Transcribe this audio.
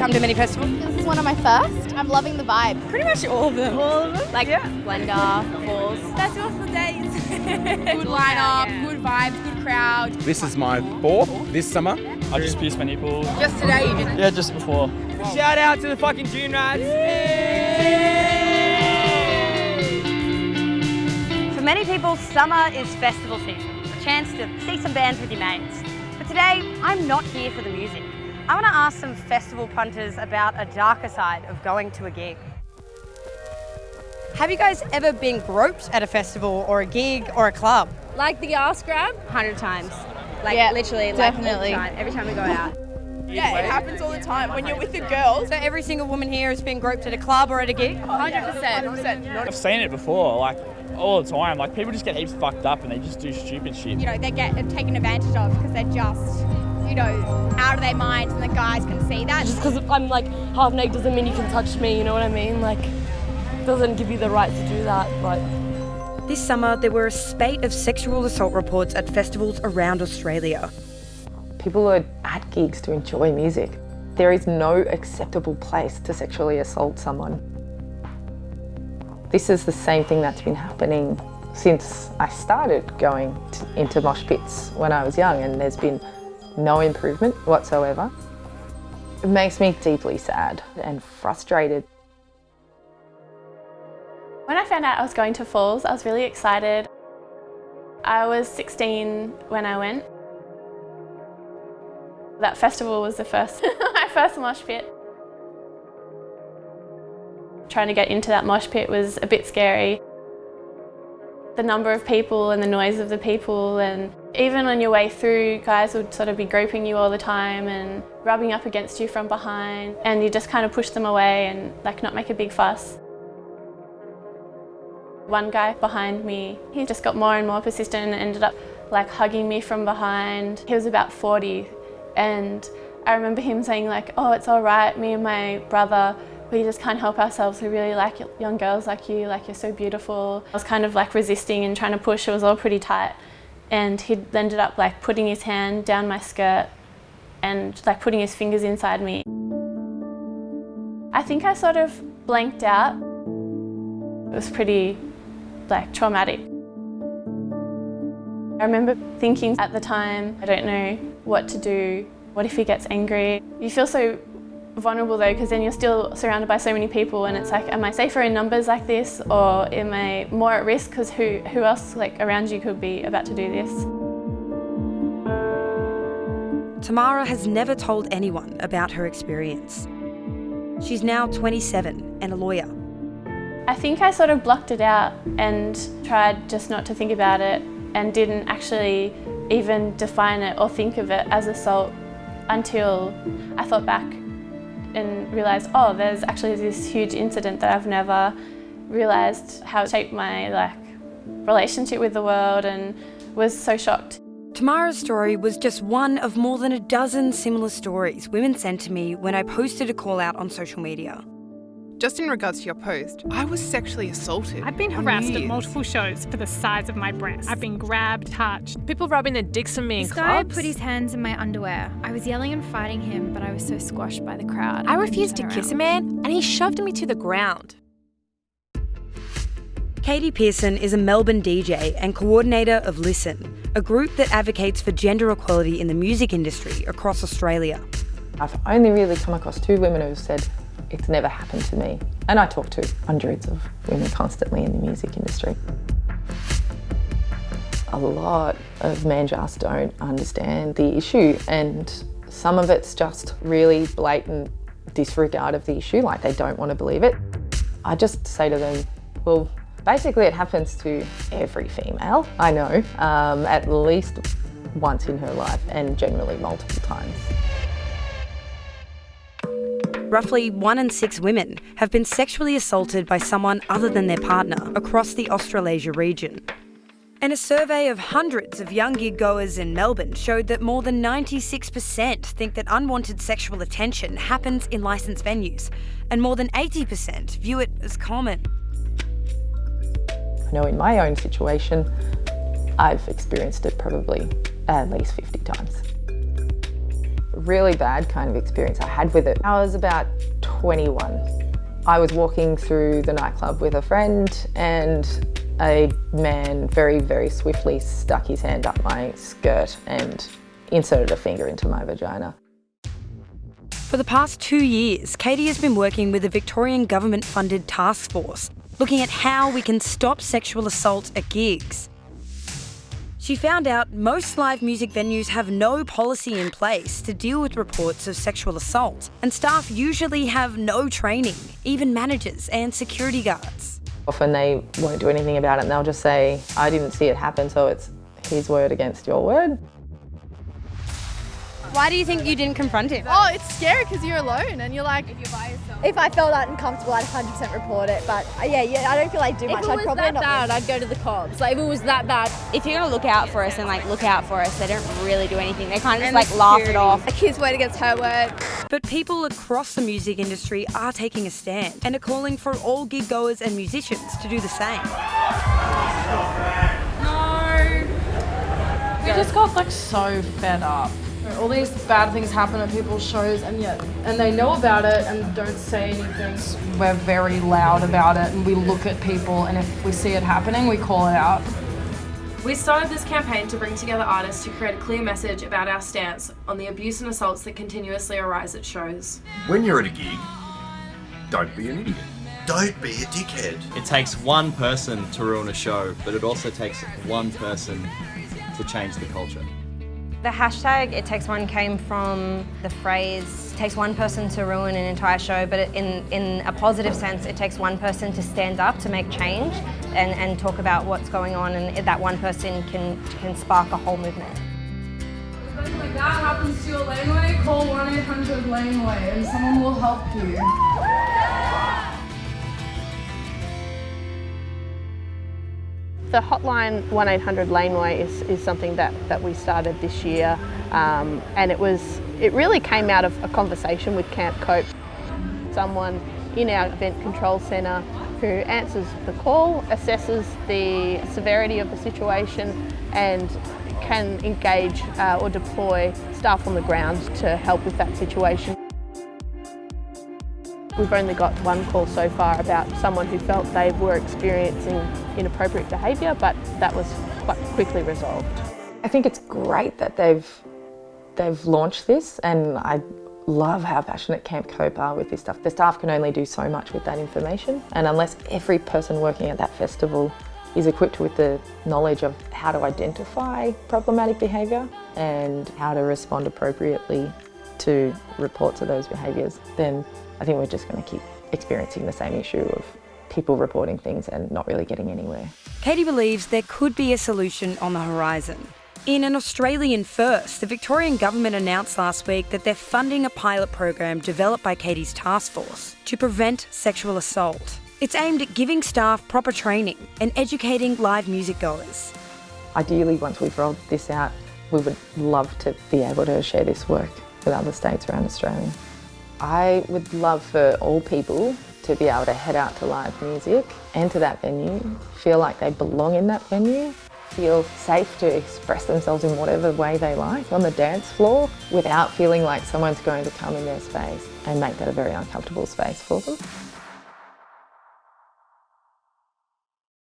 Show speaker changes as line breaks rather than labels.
come to many festivals?
This is one of my first. I'm loving the vibe.
Pretty much all of them.
All of them?
Like Splendor, Falls.
Festival for days.
Good lineup, good vibes, good crowd.
This is my fourth this summer.
I just pierced my nipple.
Just today you did.
Yeah, just before.
Shout out to the fucking June Rats.
For many people, summer is festival season, a chance to see some bands with your mates. But today, I'm not here for the music. I want to ask some festival punters about a darker side of going to a gig. Have you guys ever been groped at a festival or a gig or a club?
Like the ass grab?
100 times.
Like literally,
definitely.
Like all the time, every time we go out.
Yeah, it happens all the time when you're with the girls.
So every single woman here has been groped at a club or at a gig?
100%.
I've seen it before, like all the time. Like people just get heaps fucked up and they just do stupid shit.
You know, they get taken advantage of because they're just, you know, out of their minds, and the guys can see that.
Just because I'm like half naked doesn't mean you can touch me, you know what I mean? Like, doesn't give you the right to do that, but...
This summer, there were a spate of sexual assault reports at festivals around Australia.
People are at gigs to enjoy music. There is no acceptable place to sexually assault someone. This is the same thing that's been happening since I started going into mosh pits when I was young, and there's been no improvement whatsoever. It makes me deeply sad and frustrated.
When I found out I was going to Falls, I was really excited. I was 16 when I went. That festival was my first mosh pit. Trying to get into that mosh pit was a bit scary. The number of people and the noise of the people, and even on your way through, guys would sort of be groping you all the time and rubbing up against you from behind, and you just kind of push them away and like not make a big fuss. One guy behind me, he just got more and more persistent and ended up like hugging me from behind. He was about 40, and I remember him saying like, "Oh, it's all right, me and my brother, we just can't help ourselves. We really like young girls like you're so beautiful." I was kind of like resisting and trying to push. It was all pretty tight, and he ended up like putting his hand down my skirt and like putting his fingers inside me. I think I sort of blanked out. It was pretty like traumatic. I remember thinking at the time, I don't know what to do. What if he gets angry? You feel so vulnerable though, because then you're still surrounded by so many people, and it's like, am I safer in numbers like this, or am I more at risk because who else like around you could be about to do this?
Tamara has never told anyone about her experience. She's now 27 and a lawyer.
I think I sort of blocked it out and tried just not to think about it, and didn't actually even define it or think of it as assault until I thought back and realised, oh, there's actually this huge incident that I've never realised how it shaped my relationship with the world, and was so shocked.
Tamara's story was just one of more than a dozen similar stories women sent to me when I posted a call out on social media.
Just in regards to your post, I was sexually assaulted.
I've been harassed at multiple shows for the size of my breasts. I've been grabbed, touched.
People rubbing their dicks on me in
This guy
clubs.
put his hands in my underwear. I was yelling and fighting him, but I was so squashed by the crowd.
I refused to kiss a man, and he shoved me to the ground.
Katie Pearson is a Melbourne DJ and coordinator of Listen, a group that advocates for gender equality in the music industry across Australia.
I've only really come across 2 women who have said, it's never happened to me. And I talk to hundreds of women constantly in the music industry. A lot of men just don't understand the issue, and some of it's just really blatant disregard of the issue, like they don't want to believe it. I just say to them, well, basically it happens to every female I know, at least once in her life, and generally multiple times.
Roughly 1 in 6 women have been sexually assaulted by someone other than their partner across the Australasia region. And a survey of hundreds of young gig goers in Melbourne showed that more than 96% think that unwanted sexual attention happens in licensed venues, and more than 80% view it as common.
I know in my own situation, I've experienced it probably at least 50 times. really bad kind of experience I had with it. I was about 21. I was walking through the nightclub with a friend and a man very, very swiftly stuck his hand up my skirt and inserted a finger into my vagina.
For the past 2 years, Katie has been working with a Victorian government-funded task force, looking at how we can stop sexual assault at gigs. She found out most live music venues have no policy in place to deal with reports of sexual assault, and staff usually have no training, even managers and security guards.
Often they won't do anything about it and they'll just say, I didn't see it happen, so it's his word against your word.
Why do you think you didn't confront him?
Oh, it's scary because you're alone and you're like, if you're by yourself. If I felt uncomfortable, I'd 100% report it. But yeah, I don't feel like do much. I'd probably not.
Bad, I'd go to the cops. Like if it was that bad.
If you're gonna look out for us and look out for us, they don't really do anything. They kind of just laugh it off.
Like his word against her word.
But people across the music industry are taking a stand and are calling for all gig goers and musicians to do the same.
No. We just got so fed up. All these bad things happen at people's shows and they know about it and don't say anything. We're very loud about it and we look at people and if we see it happening, we call it out.
We started this campaign to bring together artists to create a clear message about our stance on the abuse and assaults that continuously arise at shows.
When you're at a gig, don't be an idiot. Don't be a dickhead.
It takes one person to ruin a show, but it also takes one person to change the culture.
The hashtag It Takes One came from the phrase, it takes one person to ruin an entire show, but in a positive sense, it takes one person to stand up to make change and talk about what's going on, and that one person can spark a whole movement.
If something like that happens to your laneway, call 1-800-LANEWAY and someone will help you.
The hotline 1-800-LANEWAY is something that we started this year, and it really came out of a conversation with Camp Cope. Someone in our event control centre who answers the call, assesses the severity of the situation and can engage or deploy staff on the ground to help with that situation. We've only got one call so far about someone who felt they were experiencing inappropriate behaviour, but that was quite quickly resolved.
I think it's great that they've launched this, and I love how passionate Camp Cope are with this stuff. The staff can only do so much with that information, and unless every person working at that festival is equipped with the knowledge of how to identify problematic behaviour and how to respond appropriately to reports of those behaviours, then I think we're just going to keep experiencing the same issue of people reporting things and not really getting anywhere.
Katie believes there could be a solution on the horizon. In an Australian first, the Victorian government announced last week that they're funding a pilot program developed by Katie's task force to prevent sexual assault. It's aimed at giving staff proper training and educating live music goers.
Ideally, once we've rolled this out, we would love to be able to share this work with other states around Australia. I would love for all people to be able to head out to live music, enter that venue, feel like they belong in that venue, feel safe to express themselves in whatever way they like on the dance floor without feeling like someone's going to come in their space and make that a very uncomfortable space for them.